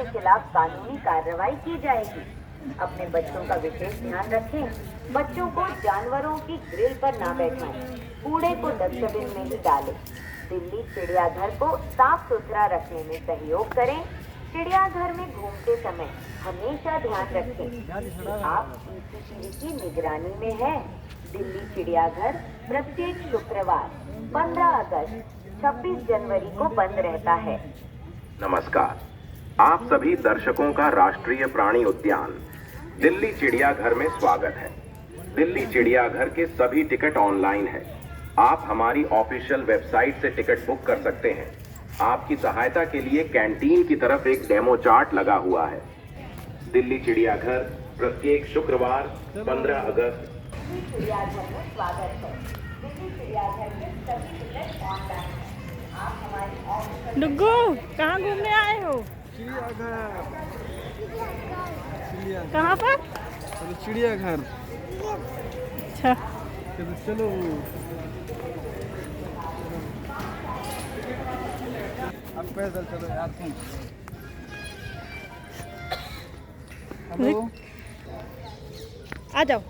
के खिलाफ कानूनी कार्रवाई की जाएगी। अपने बच्चों का विशेष ध्यान रखें। बच्चों को जानवरों की ग्रिल पर ना बैठाएं। कूड़े को डस्टबिन में ही डालें। दिल्ली चिड़ियाघर को साफ सुथरा रखने में सहयोग करें। चिड़ियाघर में घूमते समय हमेशा ध्यान रखें कि आप सीसीटीवी की निगरानी में हैं। दिल्ली चिड़ियाघर प्रत्येक शुक्रवार 15 अगस्त 26 जनवरी को बंद रहता है। नमस्कार, आप सभी दर्शकों का राष्ट्रीय प्राणी उद्यान दिल्ली चिड़ियाघर में स्वागत है। दिल्ली चिड़ियाघर के सभी टिकट ऑनलाइन है। आप हमारी ऑफिशियल वेबसाइट से टिकट बुक कर सकते हैं। आपकी सहायता के लिए कैंटीन की तरफ एक डेमो चार्ट लगा हुआ है। दिल्ली चिड़ियाघर प्रत्येक शुक्रवार 15 अगस्त दिल्ली चिड़ियाघर में स्वागत है। दिल्ली चिड़ियाघर के सभी टिकट ऑनलाइन हैं। आप हमारी ऑफिशियल डुग्गू कहाँ घूमने आए हो? चिड़ियाघर। कहाँ पर? चलो चिड़ियाघर। अच्छा चलो अब पैदल चलो यार तुम। हेलो आ जाओ।